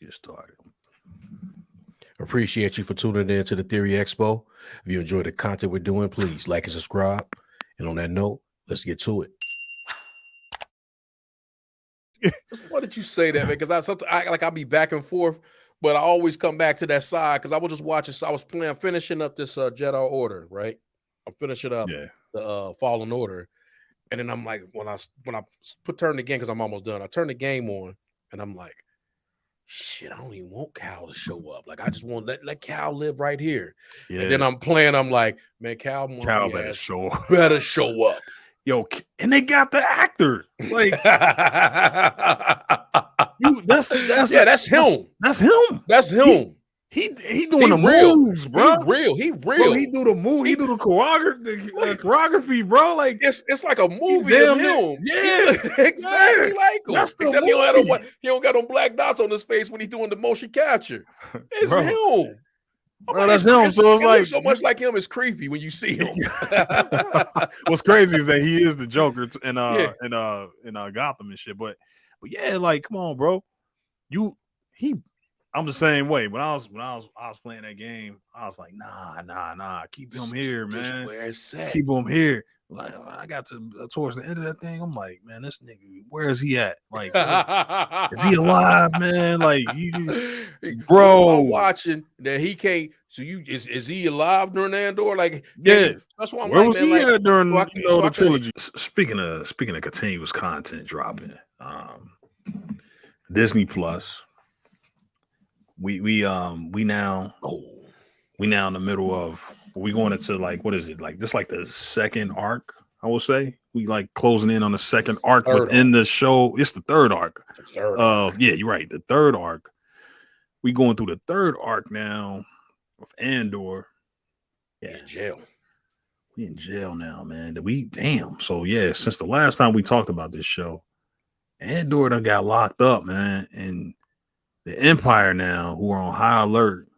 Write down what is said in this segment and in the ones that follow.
get started. Appreciate you for tuning in to the Theory Expo. If you enjoy the content we're doing, please like and subscribe. And on that note, let's get to it. It's funny that you say that, man, because I'll be back and forth, but I always come back to that side because I was just watching. So I was finishing up this Jedi Order, right? I'm finishing up the Fallen Order, and then I'm like, when I turn the game because I'm almost done. I turn the game on, and I'm like, shit, I don't even want Cal to show up. Like, I just want let Cal live right here. Yeah. And then I'm playing. I'm like, man, Cal better show up. Better show up. Yo, and they got the actor. Like, that's him. That's him. That's him. He doing the moves, bro. He real. Bro, he do the move. He do the choreography, bro. Like it's like a movie of him. Yeah, exactly like him. Except he don't got no black dots on his face when he doing the motion capture. It's him. Bro, that's him. So it's like so much like him. It's creepy when you see him. What's crazy is that he is the Joker in Gotham and shit. But yeah, like, come on, bro. I'm the same way. When I was playing that game, I was like, nah. Keep him here, man. Where it's at. Keep him here. Like, I got to towards the end of that thing. I'm like, man, this nigga, where is he at? Like, is he alive, man? Like, bro, I'm watching that he can't. So is he alive during Andor? Like, yeah, that's why I'm where like, was man, he like, at during the trilogy? Speaking of continuous content dropping, Disney Plus. We now in the middle of we going into like what is it like this like the second arc, I will say. We like closing in on the second arc within the show. It's the third arc. Yeah, you're right. The third arc. We going through the third arc now of Andor. Yeah, in jail. We in jail now, man. So yeah, since the last time we talked about this show, Andor done got locked up, man, and the Empire now, who are on high alert,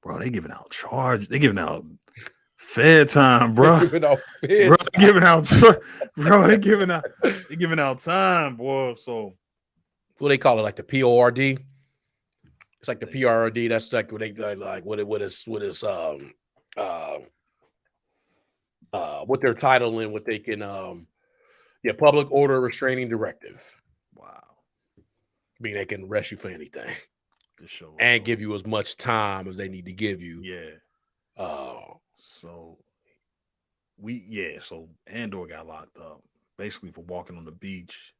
bro, they giving out they giving out fed time, bro. They giving out time, boy. So what they call it, like the PORD. It's like the PRD. That's like what they like. What they're titling, what they can public order restraining directive. Wow. I mean, they can arrest you for anything and give you as much time as they need to give you. Yeah. So Andor got locked up basically for walking on the beach,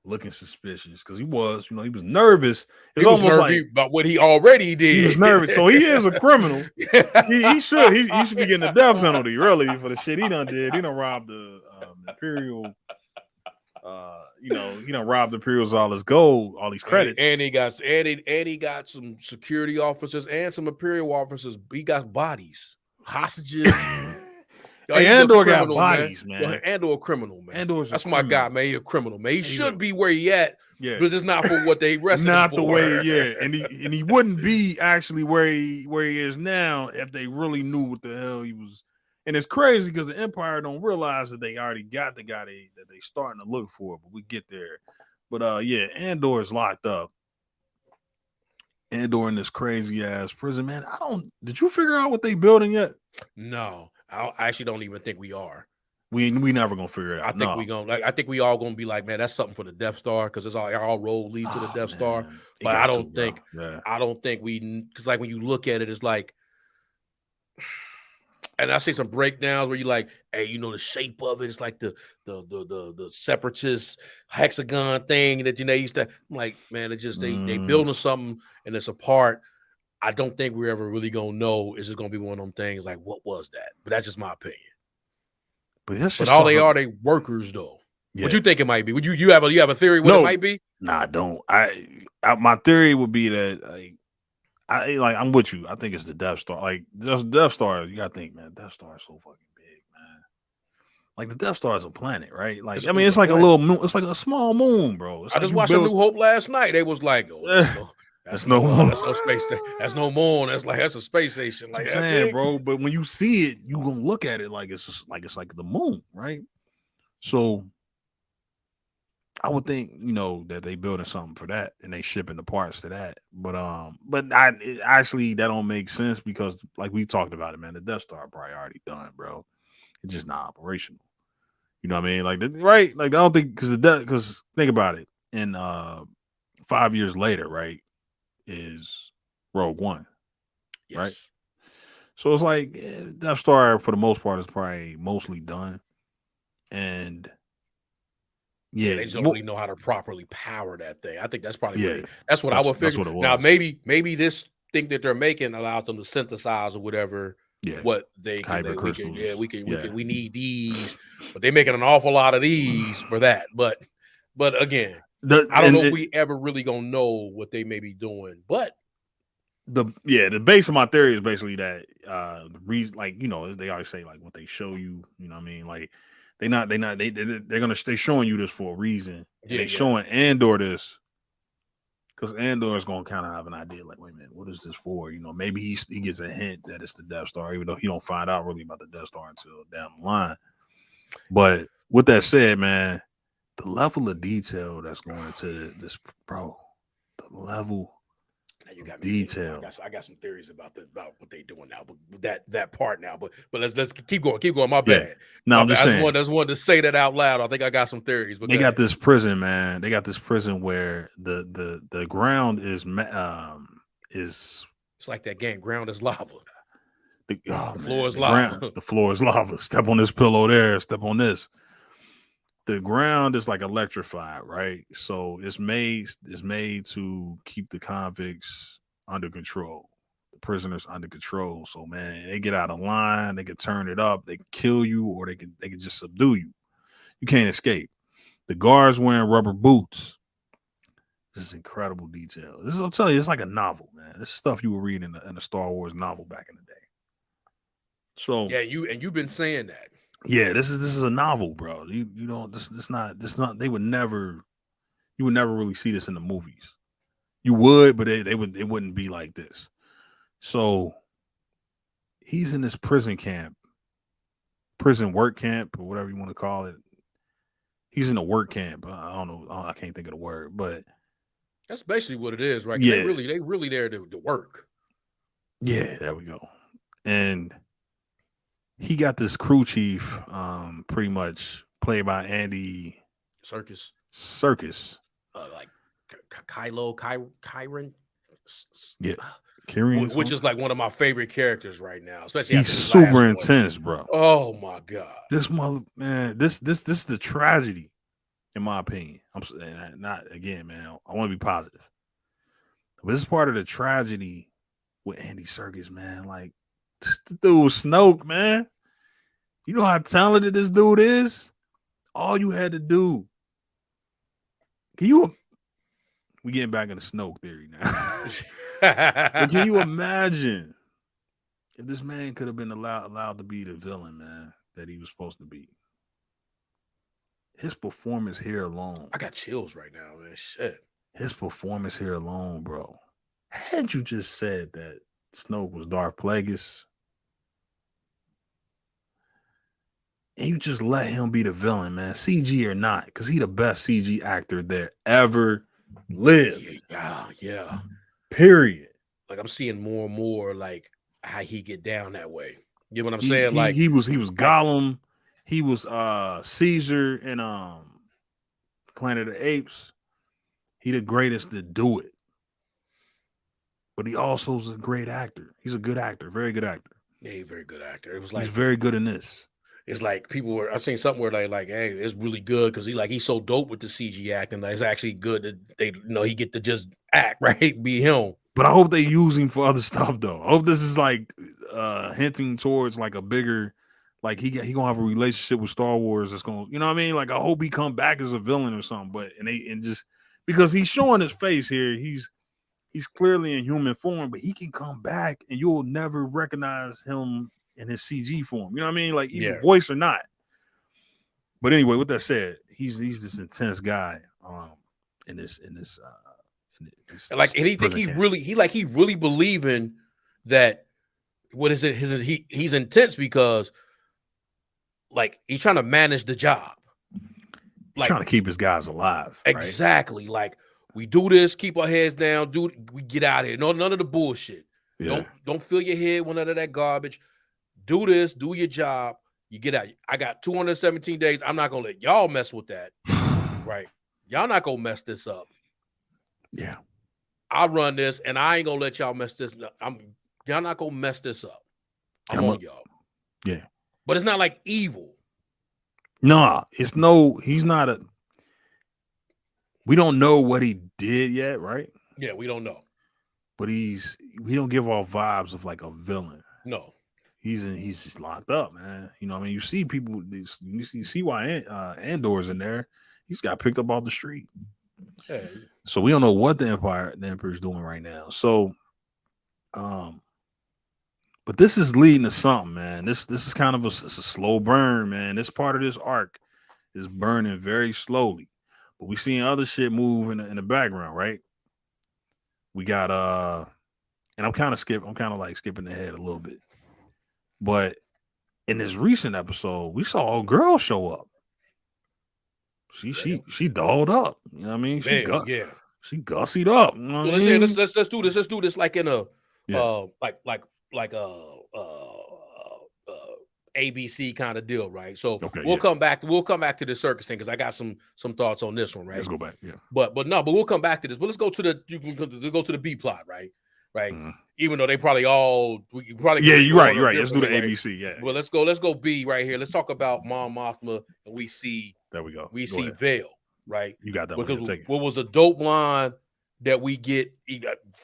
looking suspicious because he was nervous. It's almost like about what he already did. He was nervous, so he is a criminal. he should be getting the death penalty, really, for the shit he done did. He done robbed the Imperial. He done robbed the Imperials all his gold, all these credits, and he got some security officers and some Imperial officers. He got bodies, hostages. Andor got bodies, man. Andor a criminal, man. That's my guy, man. He a criminal, man. He should be where he at, but it's not for what they arrested him for. Not the way, yeah. And he wouldn't be actually where he is now if they really knew what the hell he was. And it's crazy because the Empire don't realize that they already got the guy that they starting to look for, but we get there. But Andor is locked up. Andor in this crazy ass prison, man. Did you figure out what they building yet? No, I actually don't even think we are. We never gonna figure it out. I think we all gonna be like, man, that's something for the Death Star because it's all road leads to the Death Star. But I don't think because like when you look at it, it's like. And I see some breakdowns where you like, hey, the shape of it. It's like the separatist hexagon thing that they used to. I'm like, man, it's just they building something and it's a part. I don't think we're ever really gonna know. It's just gonna be one of them things like, what was that? But that's just my opinion. But all they are, they workers though. Yeah. What you think it might be? Would you have a theory what it might be? Nah, I don't. My theory would be that I'm with you. I think it's the Death Star. Like the Death Star, you gotta think, man. Death Star is so fucking big, man. Like the Death Star is a planet, right? Like it's like a little moon. It's like a small moon, bro. I just watched A New Hope last night. They was like, that's no moon. That's no space. That's no moon. That's a space station. Like I'm saying, bro. But when you see it, you gonna look at it like it's like the moon, right? So I would think, that they building something for that and they shipping the parts to that. But actually that don't make sense because like we talked about it, man, the Death Star probably already done, bro. It's just not operational. You know what I mean? Like right? Like I don't think because think about it. In 5 years later, right, is Rogue One, right? Yes. So it's like Death Star for the most part is probably mostly done. And Yeah, yeah, they just don't really know how to properly power that thing. I think that's probably yeah, that's what I would that's figure. what it Now, was. maybe this thing that they're making allows them to synthesize or whatever Yeah, what they can. kyber crystals. We need these, but they're making an awful lot of these for that. But again, I don't know if we ever really gonna know what they may be doing. But the base of my theory is basically that the reason, like, they always say like what they show you, you know what I mean? Like they're showing you this for a reason. And they showing Andor this because Andor is gonna kind of have an idea, like, wait a minute, what is this for? Maybe he gets a hint that it's the Death Star, even though he don't find out really about the Death Star until down the line. But with that said, man, the level of detail that's going into this, bro, the level you got me detail. I got some theories about what they doing now, but that part now. But let's keep going. My bad. No, I'm just saying. I just wanted to say that out loud. I think I got some theories. But they got this prison, man. They got this prison where the ground is it's like that game. Ground is lava. The floor is lava. The floor is lava. Step on this pillow there. Step on this. The ground is like electrified, right? So it's made to keep the convicts under control, the prisoners under control. So man, they get out of line, they can turn it up, they can kill you, or they can just subdue you. You can't escape. The guards wearing rubber boots. This is incredible detail. I'm telling you, it's like a novel, man. This is stuff you were reading in a Star Wars novel back in the day. So yeah, you've been saying that. Yeah, this is a novel, bro. You don't this not you would never really see this in the movies. You would, but it wouldn't be like this. So he's in this prison work camp, or whatever you want to call it. He's in a work camp. I don't know. I can't think of the word, but that's basically what it is, right? Yeah, they really there to work. Yeah, there we go. And he got this crew chief, pretty much played by Andy Serkis. Like Kyron. Yeah. Kyrian, which is like one of my favorite characters right now, especially he's super intense, bro. Oh my god, this is the tragedy, in my opinion. I'm saying, not again, man. I want to be positive, but this is part of the tragedy with Andy Serkis, man. Like, the dude Snoke, man. You know how talented this dude is. All you had to do. We getting back into Snoke theory now. But can you imagine if this man could have been allowed to be the villain, man, that he was supposed to be? His performance here alone. I got chills right now, man. Shit. His performance here alone, bro. Had you just said that Snoke was Darth Plagueis, and you just let him be the villain, man, CG or not, because he the best CG actor there ever lived. Yeah. Period. Like, I'm seeing more and more like how he get down that way. You know what I'm saying? He was Gollum. He was Caesar in Planet of the Apes. He the greatest to do it. But he also is a great actor. He's a good actor, very good actor. Yeah, he's a very good actor. It was like he's very good in this. It's like I seen something where like, hey, it's really good because he's so dope with the CG acting. It's actually good that he get to just act, right? Be him. But I hope they use him for other stuff though. I hope this is like hinting towards like a bigger, like he gonna have a relationship with Star Wars that's gonna, you know what I mean? Like, I hope he come back as a villain or something. But just because he's showing his face here, he's clearly in human form, but he can come back and you'll never recognize him in his CG form. You know what I mean? Like, even voice or not. But anyway, with that said, he's this intense guy in this like, and he think he really believing that what is it? He's intense because like he's trying to manage the job. like trying to keep his guys alive. Exactly. Right? Like we do this, keep our heads down, we get out of here. No, none of the bullshit. Yeah. Don't fill your head with none of that garbage. Do this, do your job. You get out. I got 217 days. I'm not gonna let y'all mess with that. Right. Y'all not gonna mess this up. Yeah. I run this and I ain't gonna let y'all mess this up. Y'all not gonna mess this up. I'm on y'all. Yeah. But it's not like evil. Nah, he's not we don't know what he did yet, right? Yeah, we don't know. But we don't give off vibes of like a villain. No. He's just locked up, man. You know what I mean? You see people, you see why Andor's in there. He's got picked up off the street. Hey. So we don't know what the Emperor's doing right now. So but this is leading to something, man. This is kind of a slow burn, man. This part of this arc is burning very slowly. But we seeing other shit move in the background, right? We got and I'm kind of skipping ahead a little bit. But in this recent episode, we saw a girl show up. She dolled up. You know what I mean? She gussied up. You know so let's do this. Let's do this like in a ABC kind of deal, right? So we'll come back to the circus thing because I got some thoughts on this one, right? Let's go back, yeah. But we'll come back to this. But let's go to the B plot, right? Right. Mm-hmm. Even though they probably you're right. Let's do the ABC. Yeah. Well, let's go B right here. Let's talk about Mon Mothma, and we see. There we go. We see Veil, right? You got that. Because what was a dope line that we get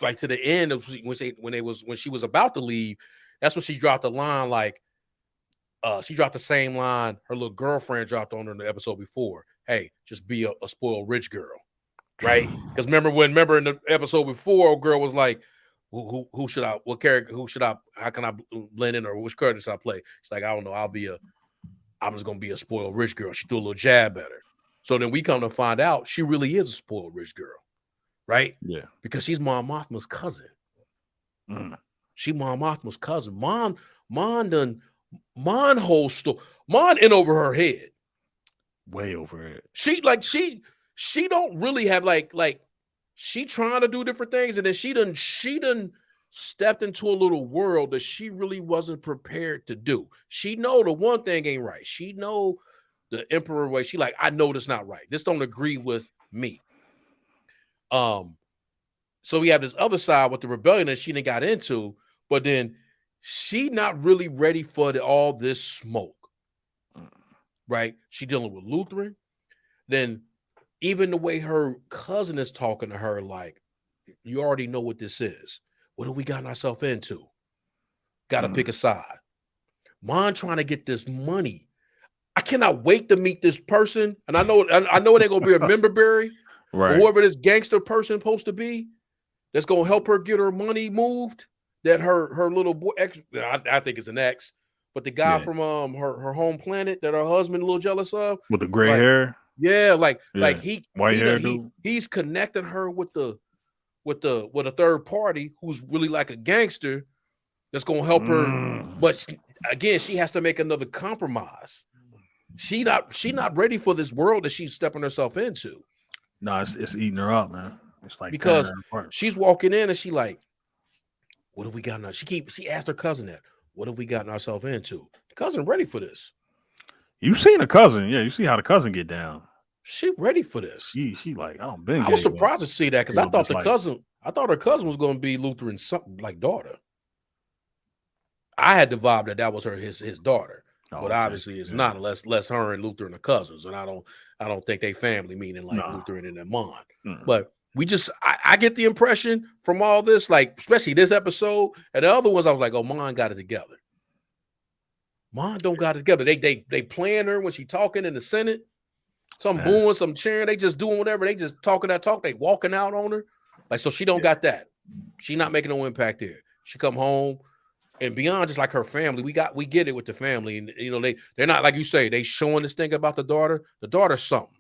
like to the end of when she was about to leave. That's when she dropped the line like. She dropped the same line her little girlfriend dropped on her in the episode before. Hey, just be a spoiled rich girl, right? Because remember in the episode before, a girl was like, "Who should I? What character? Who should I? How can I blend in, or which character should I play?" It's like I don't know. I'm just gonna be a spoiled rich girl. She threw a little jab at her. So then we come to find out she really is a spoiled rich girl, right? Yeah, because she's Mon Mothma's cousin. She Mon Mothma's cousin. Mon whole story. Mon in over her head. Way over her head. She don't really have like she trying to do different things, and then she done stepped into a little world that she really wasn't prepared to do. She know the one thing ain't right. She know the Emperor way. She like, I know this not right. This don't agree with me. So we have this other side with the rebellion that she done got into, but then she not really ready for all this smoke, right? She dealing with Lutheran. Then even the way her cousin is talking to her, like, you already know what this is. What have we gotten ourselves into? Got to pick a side. Mon trying to get this money. I cannot wait to meet this person. And I know it ain't going to be a member berry, right? Or whoever this gangster person supposed to be that's going to help her get her money moved. That her little boy, I think it's an ex, but the guy from her home planet that her husband a little jealous of with the gray hair, like he's connected her with a third party who's really like a gangster that's gonna help her. But again, she has to make another compromise. She not ready for this world that she's stepping herself into. No, it's eating her up, man. It's like because she's walking in and she like. What have we gotten? She asked her cousin that. What have we gotten ourselves into? The cousin ready for this. You seen a cousin, yeah? You see how the cousin get down. She ready for this. She like I don't been. I was surprised to see that because I thought her cousin was going to be Lutheran's son, like daughter. I had the vibe that was his daughter, but obviously it's not unless her and Lutheran are cousins, and I don't think they family meaning like Lutheran and their mom, but. I get the impression from all this, like, especially this episode and the other ones, I was like, oh, Mon got it together. Mon don't got it together. They playing her when she talking in the Senate. Some booing, some cheering. They just doing whatever. They just talking that talk. They walking out on her. Like, so she don't got that. She not making no impact there. She come home and beyond just like her family. We get it with the family. And, you know, they're not, like you say, they showing this thing about the daughter. The daughter's something.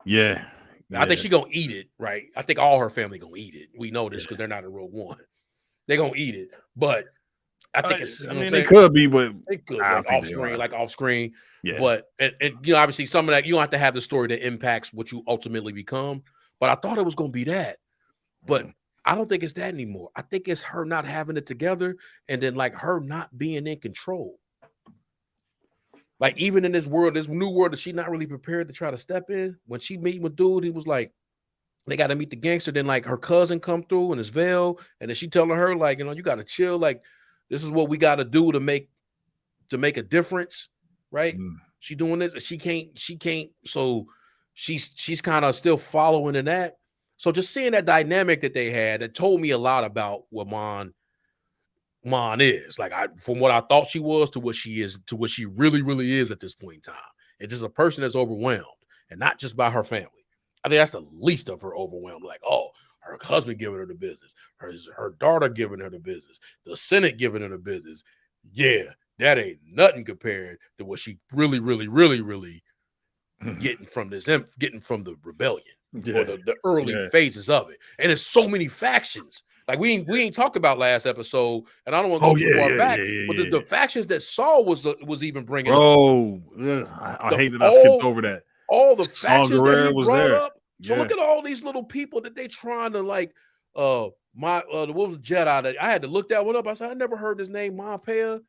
Yeah. I think she's going to eat it, right? I think all her family going to eat it. We know this because they're not in Rogue One. They're going to eat it. But I think it's. I mean, they could be, but it could like off screen. Yeah. But obviously, some of that you don't have to have the story that impacts what you ultimately become. But I thought it was going to be that. But I don't think it's that anymore. I think it's her not having it together, and then like her not being in control. Like even in this world, this new world that she's not really prepared to try to step in. When she meet with dude, he was like, they got to meet the gangster. Then like her cousin come through in his veil, and then she telling her like, you got to chill. Like this is what we got to do to make a difference, right? She doing this, and she can't. So she's kind of still following in that. So just seeing that dynamic that they had, it told me a lot about what Mon is. Like from what I thought she was to what she is, to what she really, really is at this point in time. It's just a person that's overwhelmed, and not just by her family. I think that's the least of her overwhelmed. Like, oh, her husband giving her the business, her daughter giving her the business, the Senate giving her the business. Yeah, that ain't nothing compared to what she really, really, really, really getting from the rebellion or the early phases of it. And there's so many factions. Like we ain't talked about last episode, and I don't want to go too far back. But the factions that Saul was even bringing up. I hate that I skipped over that. All the factions that he brought up. So Yeah. look at all these little people that they trying to like. What was Jedi that I had to look that one up. I said I never heard his name, Monpea.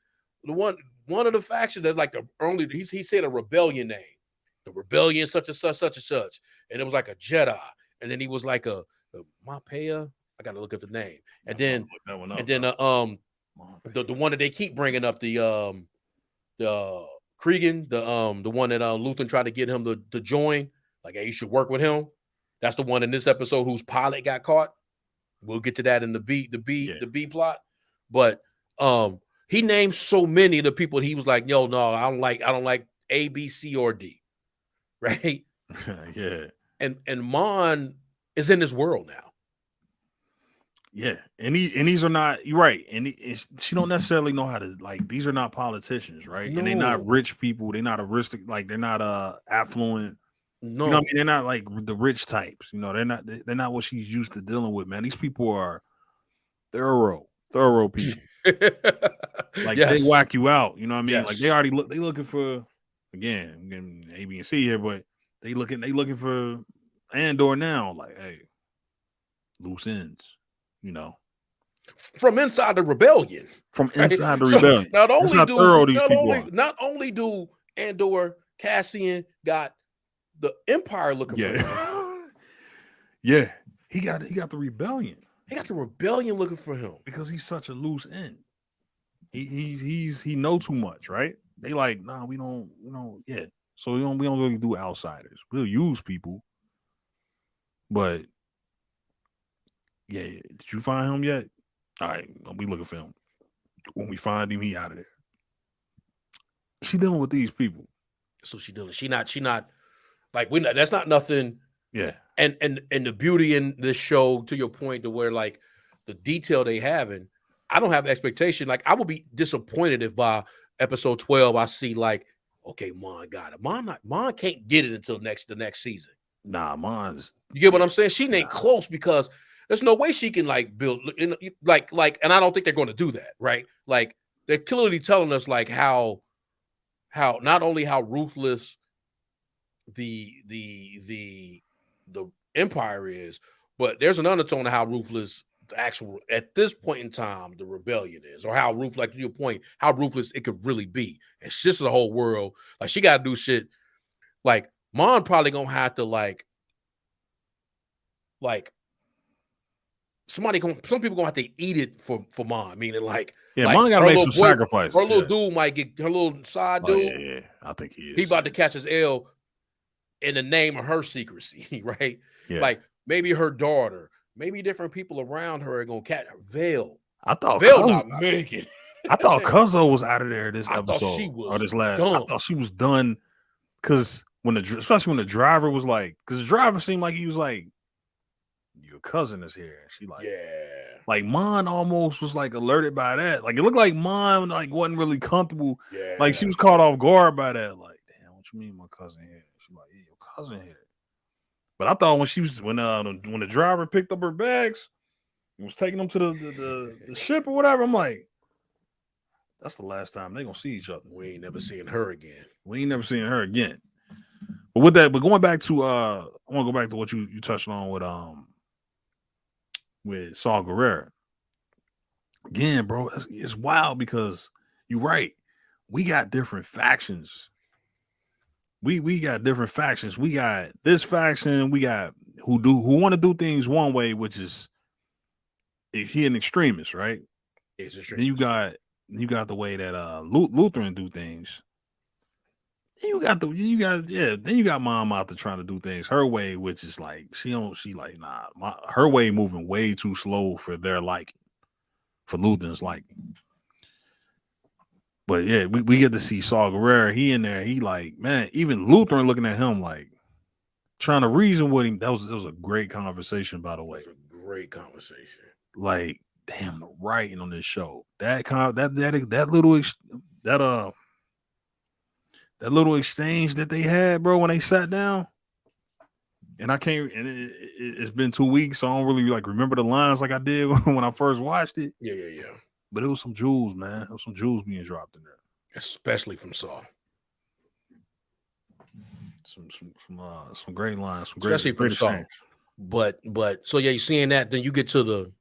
The one of the factions that's like the only he said a rebellion name, the rebellion such and such, and it was like a Jedi, and then he was like a Monpea. I got to look up the name, and then the one that they keep bringing up, the Cregan, the one that Luthen tried to get him to join, like, hey, you should work with him. That's the one in this episode whose pilot got caught. We'll get to that in the B plot, but he named so many of the people. He was like, yo, no, I don't like A, B, C, or D, right? Yeah, and Mon is in this world now. Yeah, and these are not. You're right, and she don't necessarily know how to like. These are not politicians, right? No. And they're not rich people. They're not like they're not affluent. No, you know what I mean. They're not like the rich types. You know, they're not what she's used to dealing with. Man, these people are thorough people. Like they whack you out. You know what I mean? Yes. Like they looking for again A, B, and C here, but they looking for Andor now. Like, hey, loose ends. You know, from inside the rebellion. From inside the rebellion. Not only do Andor, Cassian got the Empire looking for him. Yeah, he got the rebellion. He got the rebellion looking for him because he's such a loose end. He know too much, right? They like, nah, we don't. Yeah, so we don't really do outsiders. We'll use people, but. Yeah, did you find him yet? All right, we looking for him. When we find him, he out of there. She dealing with these people. So she dealing. She not like that's not nothing. Yeah. And the beauty in this show, to your point, to where like the detail they having, I don't have expectation. Like I would be disappointed if by episode 12 I see like, okay, Mon got it. Mon can't get it until the next season. Nah, Mon's. You get what I'm saying? She ain't close because. There's no way she can like build like, and I don't think they're going to do that, right? Like they're clearly telling us like how not only how ruthless the Empire is, but there's an undertone of how ruthless the actual at this point in time the rebellion is, or how ruthless, like to your point, how ruthless it could really be. And just the whole world, like she got to do shit. Like Mon probably gonna have to like. Some people gonna have to eat it for Mon, meaning like Mon gotta make some sacrifices. Her little dude might get her little side dude. Yeah, I think he is. He about to catch his L in the name of her secrecy, right? Yeah. Like maybe her daughter, maybe different people around her are gonna catch her. Veil. I thought Veil not making. I thought Cuzzo was out of there this episode. She was or this last. Done. I thought she was done because especially when the driver was like, because the driver seemed like he was like. Your cousin is here. And she like, like Mon almost was like alerted by that. Like it looked like Mon like wasn't really comfortable. Yeah. Like she was caught off guard by that. Like, damn, what you mean my cousin here? She like, yeah, your cousin here. But I thought when the driver picked up her bags and was taking them to the ship or whatever, I'm like, That's the last time they're gonna see each other. We ain't never seeing her again. But with that, but going back to I want to go back to what you touched on with Saul Guerrero. Again, bro, it's wild because you're right. We got different factions. We got different factions. We got this faction. We got who want to do things one way, which is he an extremist, right? It's extremist. Then you got the way that Lutheran do things. Then you got mom out there trying to do things her way, which is like her way moving way too slow for their liking, for Lutherans liking. But yeah, we get to see Saul Guerrero. He in there. He like, man, even Lutheran looking at him like trying to reason with him. That was a great conversation, by the way. It was a great conversation. Like, damn, the writing on this show. That little exchange that they had, bro, when they sat down. And I can't. And it's been 2 weeks, so I don't really like remember the lines like I did when I first watched it. Yeah. But it was some jewels, man. There was some jewels being dropped in there, especially from Saul. Some great lines, especially from Saul. But so yeah, you're seeing that. Then you get to the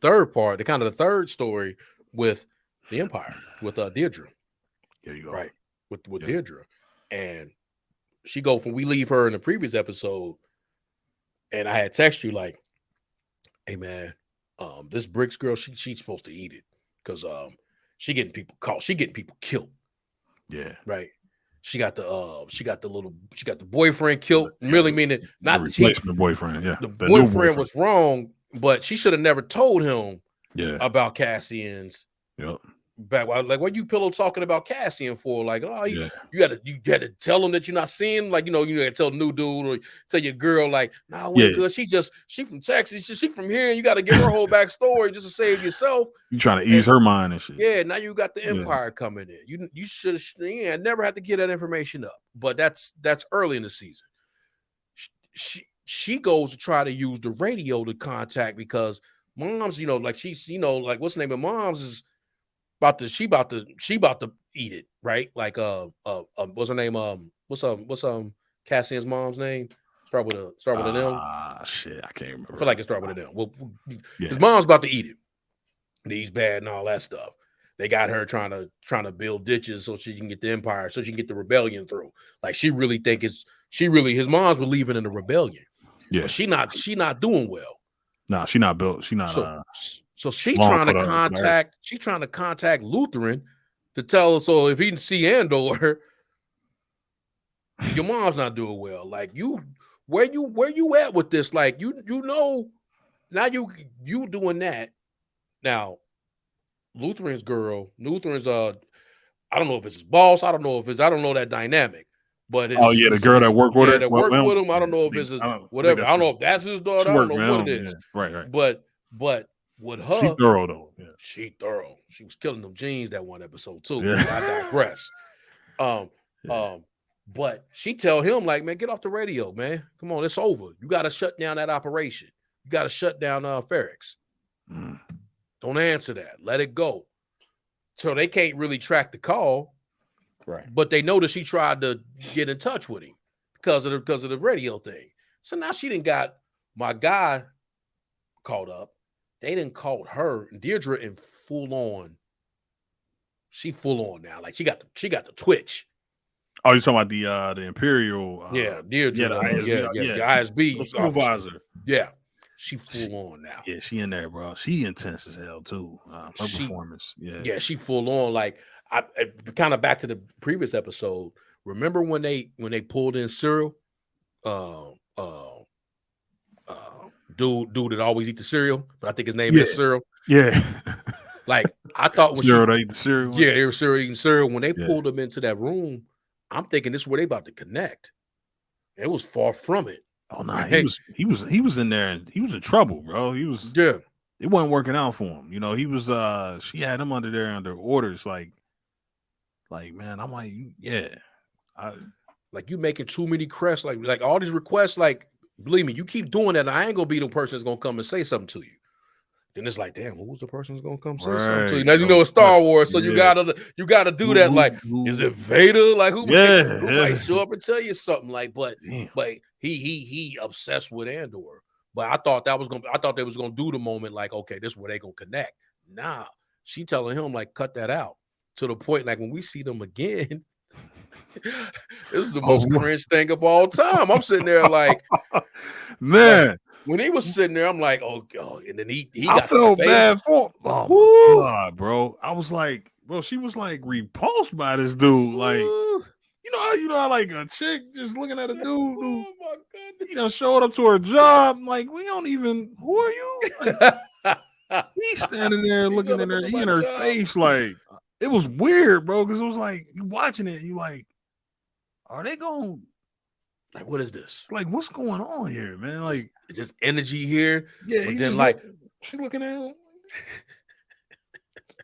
third part, the third story with the Empire, with Deirdre. There you go. Right, with Deirdre, and she go from we leave her in the previous episode, and I had text you like, "Hey man, this Briggs girl, she's supposed to eat it because she getting people caught, she getting people killed." Yeah, right. She got the boyfriend killed. Really meaning not the replacement boyfriend. Yeah, the boyfriend was wrong, but she should have never told him. Yeah, about Cassian's. Yep. Back like what you pillow talking about Cassian for? Like, oh, you got to tell him that you're not seeing. Like, you got to tell new dude or tell your girl like, nah, we're good. She from Texas. She from here. You got to give her whole backstory just to save yourself. You trying to ease her mind and shit. Yeah. Now you got the Empire coming in. You should never have to get that information up. But that's early in the season. She goes to try to use the radio to contact because mom's, like she's, like what's the name of mom's is. She about to eat it, right? Like what's her name? What's Cassian's mom's name? Start with an M. Shit, I can't remember. I feel like it start with an M. Well, his mom's about to eat it. He's bad and all that stuff. They got her trying to build ditches so she can get the Empire, so she can get the rebellion through. Like she really his mom's believing in the rebellion. Yeah, but she not doing well. No, she not built. She not. So she's trying to contact Lutheran to tell her. So if he didn't see Andor, your mom's not doing well. Like where you at with this? Like now you doing that. Now Lutheran's I don't know if it's his boss. I don't know that dynamic. But the girl that worked with her. That worked with him. I don't know if it's whatever. I don't know if that's his daughter. I don't know what it is. Yeah. Right. But with her, she thorough though. Yeah. She thorough. She was killing them jeans that one episode too. Yeah. I digress. But she tell him like, man, get off the radio, man. Come on, it's over. You got to shut down that operation. You got to shut down Ferrex. Don't answer that. Let it go. So they can't really track the call. Right. But they know that she tried to get in touch with him because of the radio thing. So now she didn't got my guy caught up. They didn't call her and Deirdre in full on. She full on now. Like she got the twitch. Oh, you're talking about the Imperial. Deirdre. The ISB supervisor. Yeah. She full on now. Yeah, she in there, bro. She intense as hell too. Her performance. Yeah, she full on. Like I kind of back to the previous episode. Remember when they pulled in Cyril? Dude that always eat the cereal, but I think his name is Cyril. Yeah. Like I thought when Cyril ate the cereal. Yeah, they were Cyril eating cereal. When they pulled him into that room, I'm thinking this is where they about to connect. It was far from it. Oh no, he was in there and he was in trouble, bro. He was it wasn't working out for him. He was she had him under orders, like man, I'm like, like you making too many requests, like all these requests, like believe me, you keep doing that, and I ain't gonna be the person that's gonna come and say something to you. then it's like, damn, who's the person who's gonna come say Right. something? So you know it's Star Wars, so you gotta do that. Like, is it Vader? Like who might show up and tell you something? Like, but he obsessed with Andor. But I thought they was gonna do the moment like, okay, this is where they gonna connect. Nah, she telling him like, cut that out. To the point, like when we see them again, this is the most cringe thing of all time. I'm sitting there like, man. Like, when he was sitting there, I'm like, oh god, and then he I got felt bad for. Oh my god, bro! I was like, bro, she was like repulsed by this dude. Like, you know how like a chick just looking at a dude who, my goodness, showed up to her job. Like, we don't even. Who are you? Like, he's standing there looking at her. He in her face. Like, it was weird, bro. Because it was like you watching it. You like, are they going? Like, what is this? Like, what's going on here, man? Like, it's just energy here. Yeah, but then like she looking at him.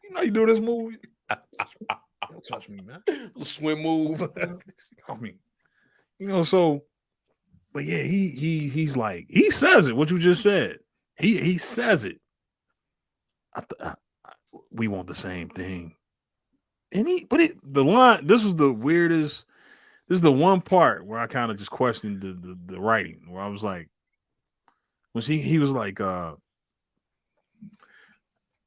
You know you do this movie. Don't touch me, man. Swim move. I mean, so, but yeah, he's like, he says it. What you just said. He says it. We want the same thing. And the line. This was the weirdest. This is the one part where I kind of just questioned the writing. Where I was like, when he was like, I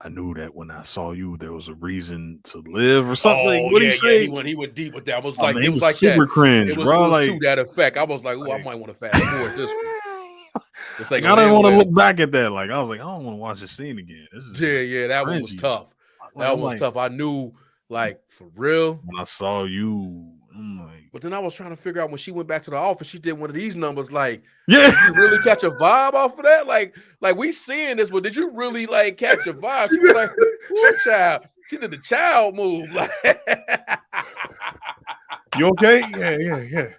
knew that when I saw you, there was a reason to live or something. Oh, what did he say? He went deep with that. I was like, man, it was like super that. Cringe, bro. It was like, to that effect. I was like, oh, I might want to fast forward this one. It's like, I didn't want to look back at that. Like, I was like, I don't want to watch this scene again. This is that one was tough. That one was tough. I knew, like, for real. When I saw you, I'm like, but then I was trying to figure out when she went back to the office, she did one of these numbers. Like, yeah, did you really catch a vibe off of that? Like we seeing this, but did you really like catch a vibe? She was like, "Ooh, child." She did the child move. Like, you okay? Yeah.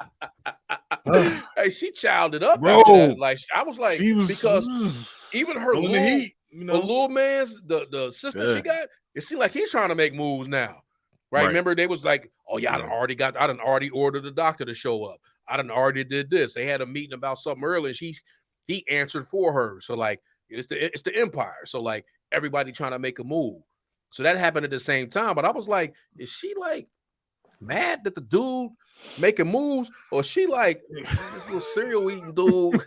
Hey, she childed up, bro. After that. Like, I was like, because even her little, heat, the little man's the sister she got, it seemed like he's trying to make moves now. Right? Remember, they was like, oh yeah, I done already ordered the doctor to show up. I done already did this. They had a meeting about something earlier. He answered for her. So like, it's the Empire. So like, everybody trying to make a move. So that happened at the same time. But I was like, is she like mad that the dude making moves, or is she like this little cereal eating dude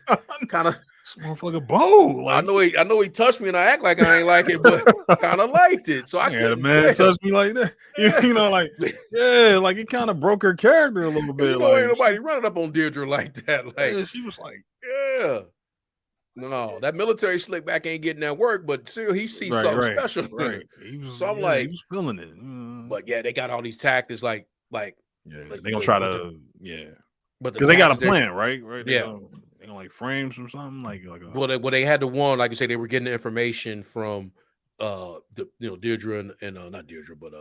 kind of? This motherfucker bold. Like, I know he touched me and I act like I ain't like it, but kind of liked it. So I had a man touch me like that. You know, like, yeah, like it kind of broke her character a little bit. You know, ain't nobody running up on Deirdre like that. Like, yeah, she was like, yeah. No, that military slick back ain't getting that work, but still he sees something special. Right. So I'm like, he was feeling it. But yeah, they got all these tactics like they gonna try to but because they got a plan, right? Yeah. They gonna like frame some something like they had the one, like you say, they were getting the information from Deirdre and not Deirdre, but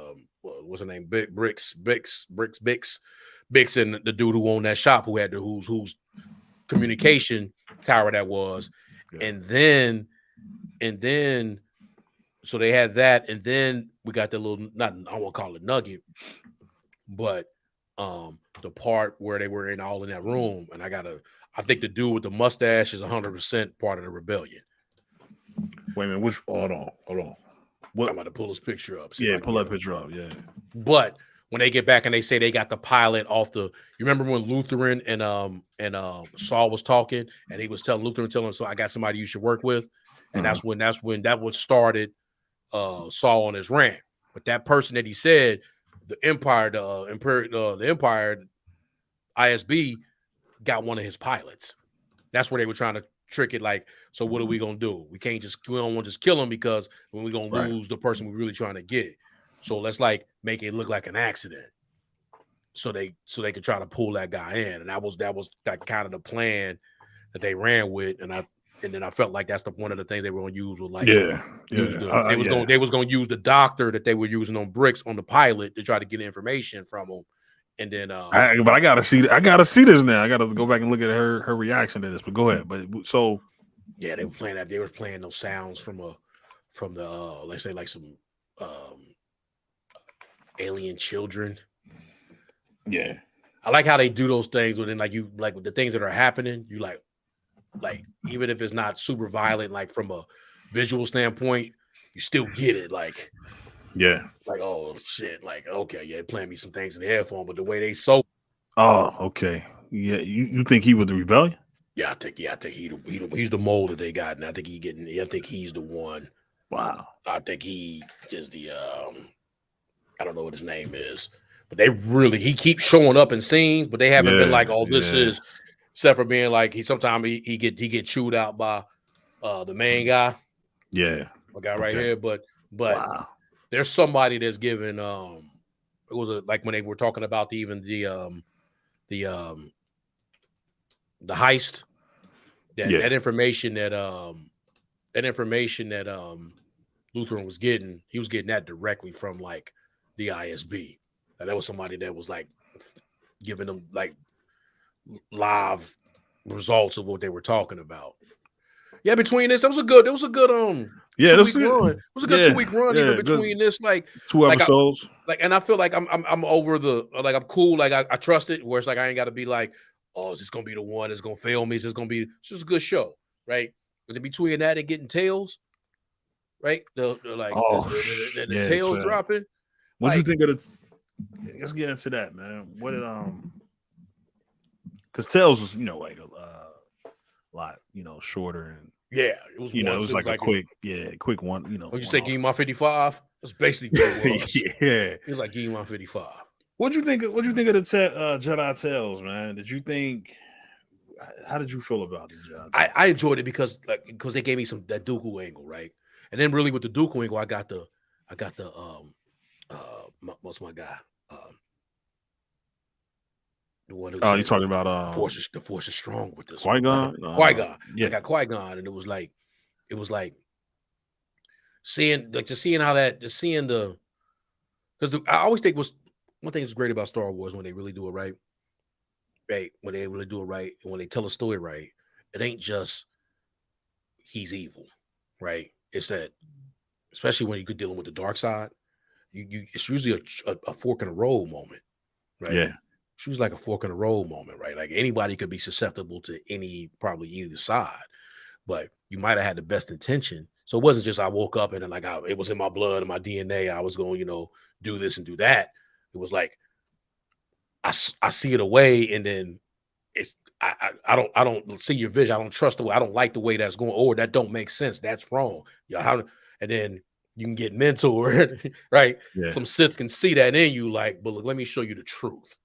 what's her name? Bix, and the dude who owned that shop, who had whose communication tower that was, and then so they had that, and then we got the little, I won't call it nugget, but the part where they were all in that room, and I think the dude with the mustache is 100% part of the rebellion. Wait a minute, hold on. What? I'm about to pull his picture up. Pull that picture up. Yeah. But when they get back and they say they got the pilot off you remember when Lutheran and Saul was talking, and he was telling Lutheran, so I got somebody you should work with, and that's when that was started Saul on his rant. But that person that he said, the Empire, the Empire ISB got one of his pilots. That's where they were trying to trick it. Like, so what are we gonna do? We don't want to just kill him, because when we're gonna lose the person we're really trying to get. So let's like make it look like an accident. So they could try to pull that guy in. And that was kind of the plan that they ran with. And then I felt like that's one of the things they were gonna use was like they was gonna use the doctor that they were using on Bricks on the pilot to try to get information from him. And then but I gotta see this now. I gotta go back and look at her reaction to this. But go ahead. But so yeah, they were playing that. They were playing those sounds from the let's say like some alien children. Yeah, I like how they do those things, but then like with the things that are happening, you like even if it's not super violent, like from visual standpoint, you still get it. Like, yeah. like, oh shit, like, okay, yeah, playing me some things in the headphone, but the way they so Oh, okay. Yeah, you think he was the rebellion? I think he's the mold that they got, and I think he's the one. Wow. I think he is the I don't know what his name is, but he keeps showing up in scenes, but they haven't been like, oh, this is, except for being like sometimes he get chewed out by the main guy. Yeah. My guy right here, but wow. There's somebody that's given it was like when they were talking about the heist, that information that Lutheran was getting, he was getting that directly from like the ISB. And that was somebody that was like giving them like live results of what they were talking about. Yeah, between this, it was a good 2-week run. It was a good 2-week run, even between this, like 2 episodes. And I feel like I'm over the, like, I'm cool. Like I trust it, where it's like I ain't got to be like, oh, is this gonna be the one that's gonna fail me? It's just a good show, right? But in between that and getting tails, right? The tails dropping. What do you think of it? Let's get into that, man. What did because tails was like a lot shorter, and yeah, it was it was like a quick one. When you say give me my 55, that's basically what it was. It was like give me my 55. What'd you think of the Jedi Tales, man? Did you think? How did you feel about it, Jedi? I enjoyed it because they gave me that Dooku angle, right? And then really with the Dooku angle, I got the what's my guy? The one who you're talking about the force is strong with this. Qui-Gon? Qui-Gon. Yeah. I got Qui-Gon, and it was like seeing how that, just seeing the, because I always think one thing that's great about Star Wars, when they really do it right, when they really do it right, and when they tell a story right, it ain't just he's evil, right? It's that, especially when you're dealing with the dark side, it's usually a fork in the road moment, right? Yeah. She was like a fork in the road moment, right? Like anybody could be susceptible to probably either side, but you might have had the best intention. So it wasn't just I woke up and then it was in my blood and my DNA. I was going, do this and do that. It was like I see it away, and then it's I don't see your vision. I don't trust the way. I don't like the way that's going. Or that don't make sense. That's wrong. Yeah, and then you can get mentored, right? Yeah. Some Sith can see that in you, like, but look, let me show you the truth.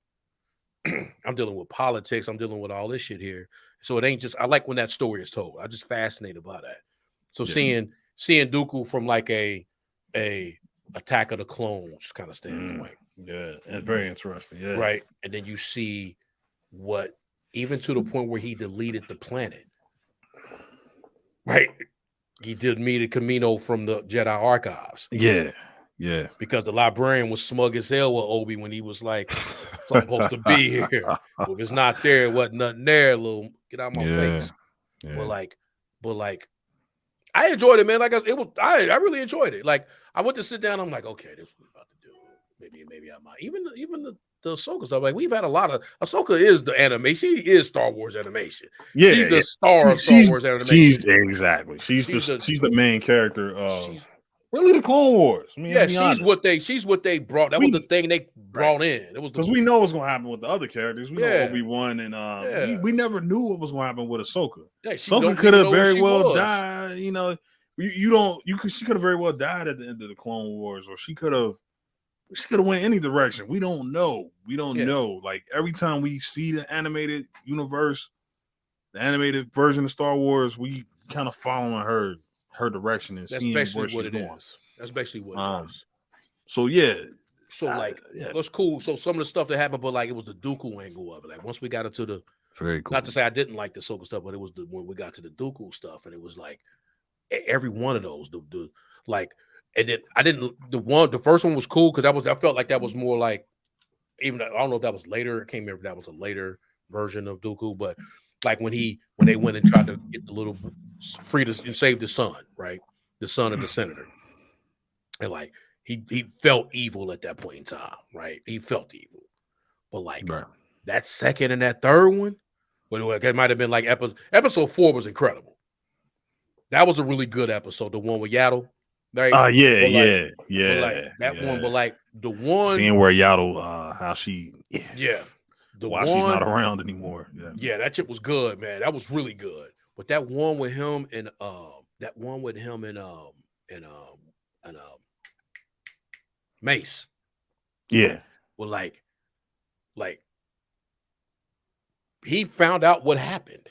I'm dealing with politics. I'm dealing with all this shit here. So it ain't just, I like when that story is told. I'm just fascinated by that. So seeing Dooku from like a Attack of the Clones kind of standpoint. Yeah, it's very interesting. Yeah. Right. And then you see what, even to the point where he deleted the planet. Right. He did meet a Camino from the Jedi archives. Yeah. Yeah. Because the librarian was smug as hell with Obi when he was like, something supposed to be here. Well, if it's not there, it wasn't nothing there, little, get out of my face. Yeah. But like, I enjoyed it, man. Like I really enjoyed it. Like I went to sit down, I'm like, okay, this is what I'm about to do. Maybe I might. Even the Ahsoka stuff. Like we've had a lot of, Ahsoka is the anime. She is Star Wars animation. Yeah, she's the star of Star Wars animation. Exactly. She's the main character of really the Clone Wars. I mean, she's what they brought. That was the thing they brought in. It was because we know what's gonna happen with the other characters. We know Obi-Wan and we never knew what was gonna happen with Ahsoka. Yeah, Ahsoka could have very well died. She could have very well died at the end of the Clone Wars, or she could have went any direction. We don't know. We don't know. Like every time we see the animated universe, the animated version of Star Wars, we kind of following her direction and seeing where she's going. That's basically what it is. So yeah. So it was cool. So some of the stuff that happened, but like it was the Dooku angle of it. Like once we got into the, very cool. Not to say I didn't like the Ahsoka stuff, but it was when we got to the Dooku stuff, and it was like every one of those, and then the first one was cool because I felt like that was more like, even I don't know if that was later. It came here if that was a later version of Dooku, but like when they went and tried to get the little free to save the son, right? The son of the senator. And like he felt evil at that point in time, right? He felt evil. But like that second and that third one, it might have been like episode 4 was incredible. That was a really good episode. The one with Yaddle. Right? That one, but like the one seeing where Yaddle, how she, why she's not around anymore. Yeah, that shit was good, man. That was really good. But that one with him and Mace. Yeah. Well, like he found out what happened.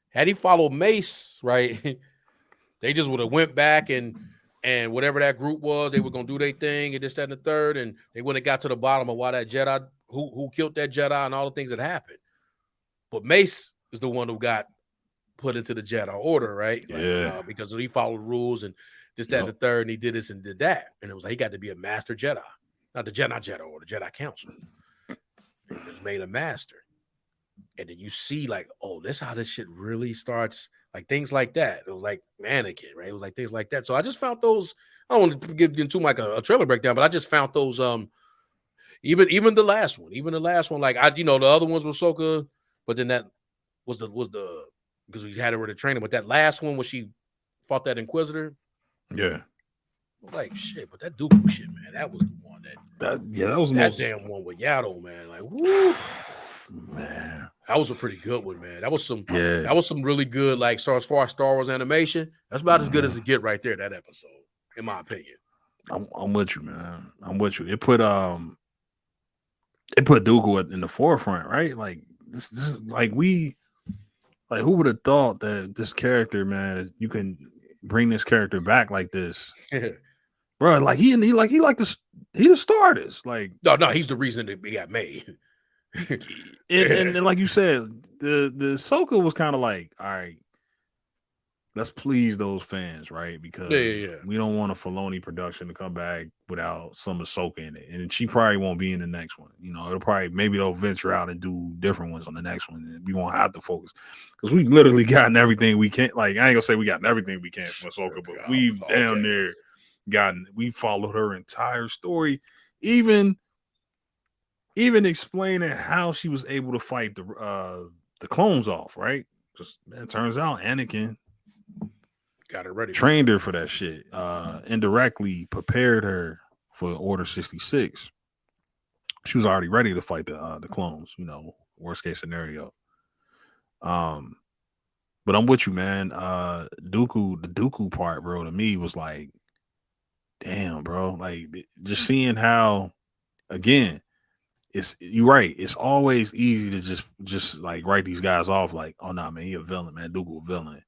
Had he followed Mace, right? They just would have went back and whatever that group was, they were gonna do their thing and this, that, and the third, and they wouldn't have got to the bottom of why that Jedi, who killed that Jedi and all the things that happened. But Mace is the one who got put into the Jedi Order, right? Like, because he followed rules and this, that, and the third, and he did this and did that. And it was like he got to be a master Jedi. Not the Jedi or the Jedi Council. And he was made a master. And then you see, like, oh, that's how this shit really starts. Like things like that. It was like Mannequin, right? It was like things like that. So I just found those. I don't want to get into like a trailer breakdown, but I just found those. Even the last one, like the other ones were so good, but then that was the because we had her in the training. But that last one when she fought that Inquisitor, like shit. But that Dooku shit, man, that was the one that was that damn one with Yaddle, man. Like, woo. Man, that was a pretty good one, man. That was some really good, like, so as far as Star Wars animation, that's about as good as it get right there, that episode, in my opinion. I'm with you, man. I'm with you. It put Dooku in the forefront, right? Like this is like who would have thought that this character, man, you can bring this character back like this? Bro, like he the starters. Like no, he's the reason that he got made. and like you said, the Ahsoka was kind of like, all right, let's please those fans, right? Because we don't want a Filoni production to come back without some Ahsoka in it, and she probably won't be in the next one. Maybe they'll venture out and do different ones on the next one, and we won't have to focus because we've literally gotten everything we can. Like I ain't gonna say we gotten everything we can from Ahsoka, but we've damn near we followed her entire story, even explaining how she was able to fight the clones off, right? Because it turns out Anakin got her ready, trained her for that shit, indirectly prepared her for Order 66. She was already ready to fight the clones, worst case scenario. But I'm with you, man. The Dooku part, bro, to me was like, damn, bro. Like just seeing how, again, you're right. It's always easy to just like write these guys off like, oh no, man, he a villain, man. Dooku a villain.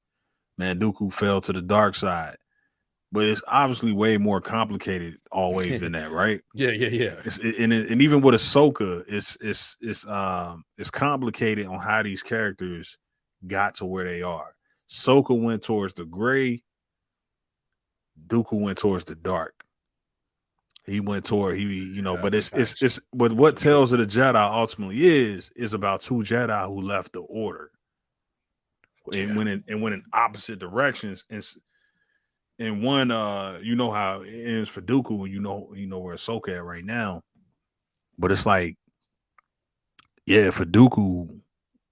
Man, Dooku fell to the dark side. But it's obviously way more complicated always than that, right? Yeah. And even with Ahsoka, it's complicated on how these characters got to where they are. Ahsoka went towards the gray. Dooku went towards the dark. He went toward but it's but what Tales of the Jedi ultimately is about two Jedi who left the Order and went in opposite directions. And one, you know how it ends for Dooku, and you know where Ahsoka at right now. But it's like, for Dooku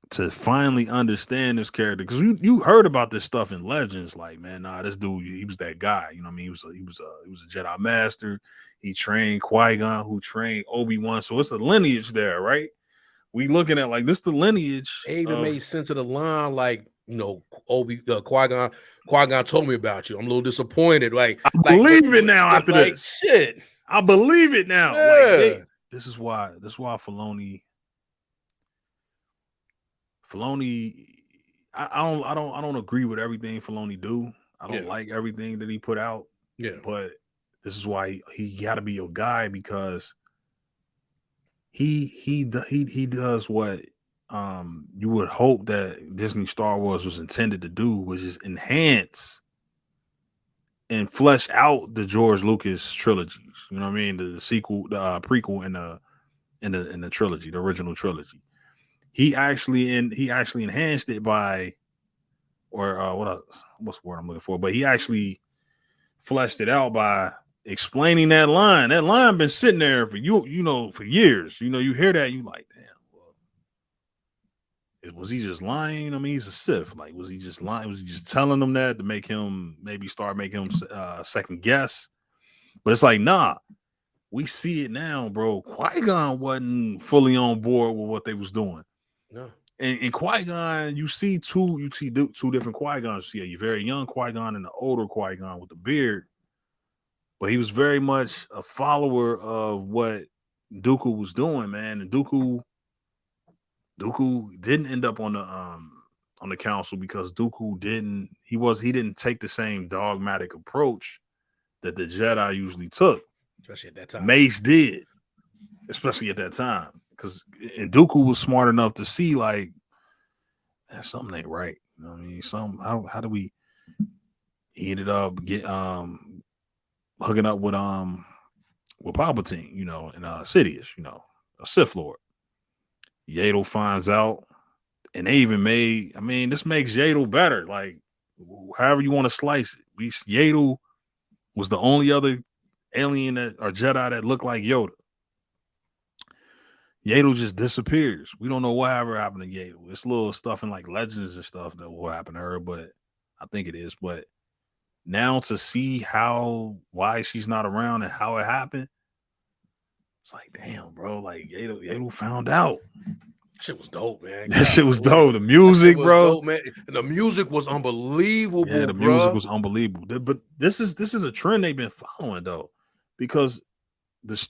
to finally understand this character, because you heard about this stuff in Legends, like, man, nah, this dude, he was that guy. You know what I mean? He was a Jedi Master. He trained Qui-Gon, who trained Obi-Wan. So it's a lineage there, right? We looking at like this the lineage. It even made sense of the line, like, Qui-Gon told me about you. I'm a little disappointed. Like, I believe it now after this. Shit. I believe it now. Yeah. Like this is why Filoni. I don't agree with everything Filoni do. I don't like everything that he put out. Yeah. But this is why he got to be your guy, because he does what you would hope that Disney Star Wars was intended to do, which is enhance and flesh out the George Lucas trilogies. You know what I mean? The sequel, the prequel, and the trilogy, the original trilogy. He actually enhanced it by, or what's the word I'm looking for? But he actually fleshed it out by explaining that line. That line been sitting there for for years. You hear that, you like, damn. Well, was he just lying? I mean, he's a Sith. Like, was he just lying? Was he just telling them that to make him maybe start making him second guess? But it's like, nah, we see it now, bro. Qui-Gon wasn't fully on board with what they was doing. No. And Qui-Gon, you see two different Qui-Gons. You see a very young Qui-Gon and an older Qui-Gon with the beard. But he was very much a follower of what Dooku was doing, man. And Dooku didn't end up on the council because Dooku didn't take the same dogmatic approach that the Jedi usually took. Especially at that time. Mace did, especially at that time. And Dooku was smart enough to see, like, something ain't right. You know what I mean? How do we? He ended up hooking up with Palpatine, you know, and Sidious, you know, a Sith Lord. Yaddle finds out, and they even this makes Yaddle better. Like, however you want to slice it. Yaddle was the only other alien or Jedi that looked like Yoda. Yaddle just disappears. We don't know whatever happened to Yaddle. It's little stuff in like legends and stuff that will happen to her, but I think it is. But now to see why she's not around and how it happened, it's like, damn, bro. Like Yaddle found out. Shit was dope, man. That shit was dope. The music, bro. Dope, man. And the music was unbelievable. Yeah, the music was unbelievable. But this is a trend they've been following though, because the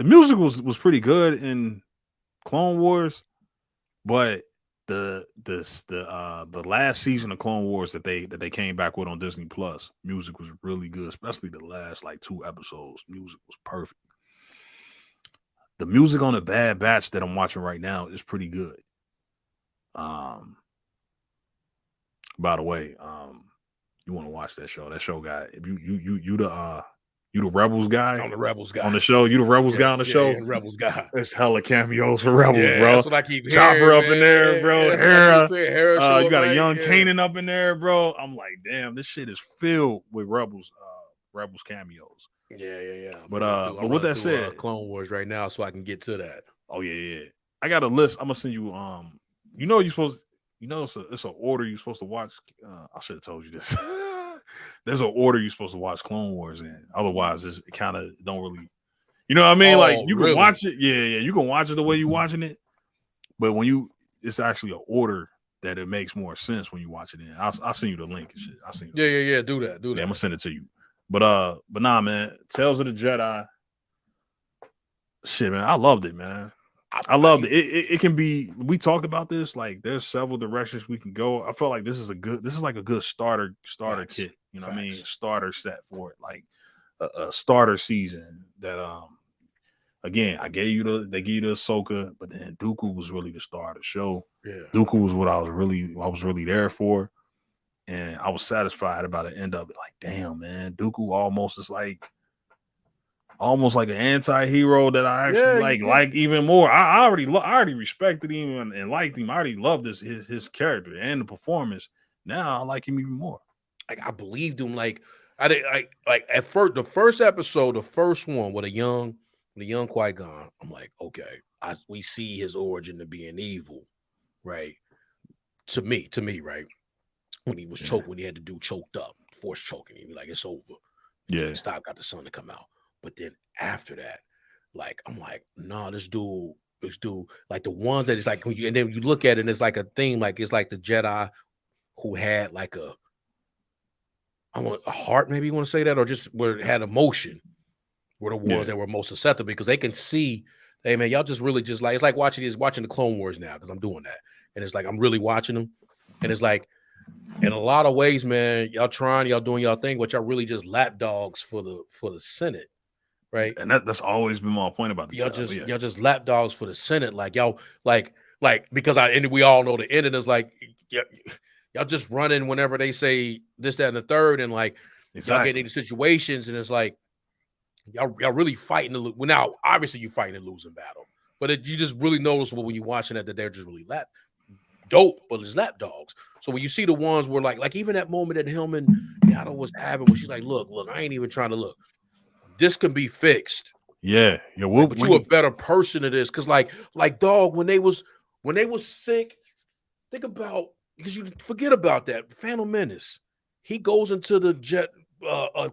music was pretty good in Clone Wars, but the last season of Clone Wars that they came back with on Disney Plus, music was really good, especially the last like 2 episodes. Music was perfect. The music on the Bad Batch that I'm watching right now is pretty good. By the way, you want to watch that show? That show got if you the Rebels guy. I'm the Rebels guy on the show. You the Rebels guy on the show. Rebels guy. There's hella cameos for Rebels, bro. That's what I keep Chopper hearing, up in there, bro. Hera. You got a young Kanan Kanan up in there, bro. I'm like, damn, this shit is filled with Rebels cameos. Yeah. But with that said, Clone Wars right now, so I can get to that. Oh yeah. I got a list. I'm gonna send you. It's an order you're supposed to watch. I should have told you this. There's an order you're supposed to watch Clone Wars in. Otherwise, it kind of don't really. You know what I mean? Like you can watch it. Yeah. You can watch it the way you're watching it. But it's actually an order that it makes more sense when you watch it in. I'll send you the link and shit. I'll send you. Yeah. Do that. I'm gonna send it to you. But nah, man. Tales of the Jedi. Shit, man. I loved it, man. I loved it. It can be. We talked about this. Like, there's several directions we can go. I felt like this is like a good starter kit. You know what I mean? Starter set for it. Like a starter season. That again, they gave you the Ahsoka, but then Dooku was really the star of the show. Yeah. Dooku was what I was really there for. And I was satisfied about the end of it. Like, damn, man, Dooku almost like an anti-hero that I actually like even more. I already respected him and liked him. I already loved his character and the performance. Now I like him even more. Like, I believed him. Like, at first, the first episode, the first one with a young Qui-Gon, I'm like, okay, we see his origin to being evil, right? To me, right? When he was choked, when he had to do choked up, force choking, he was like, it's over. Yeah. Stop, got the sun to come out. But then after that, like, I'm like, nah, this dude, like the ones that it's like, and then you look at it and it's like a thing, like it's like the Jedi who had like a heart, maybe you want to say that, or just where it had emotion, were the ones that were most susceptible because they can see, hey man, y'all just really just like, it's like watching the Clone Wars now because I'm doing that. And it's like, I'm really watching them. And it's like, in a lot of ways, man, y'all doing y'all thing, but y'all really just lapdogs for the Senate. Right. And that's always been my point about the y'all just lapdogs for the Senate. Like y'all like because we all know the ending is like y'all just running whenever they say this, that, and the third, and like y'all get into situations and it's like y'all really fighting to lose. Well, now obviously you fighting a losing battle, but you just really noticeable when you're watching that they're just really dope, but it's lapdogs. So when you see the ones where like even that moment that him and Yaddle was having when she's like, look, I ain't even trying to look. This can be fixed. Yeah. But you're a better person at this. Cause like dog, when they was sick think about, because you forget about that Phantom Menace. He goes into the jet.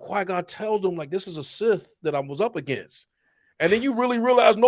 Qui-Gon tells him like, this is a Sith that I was up against, and then you really realize no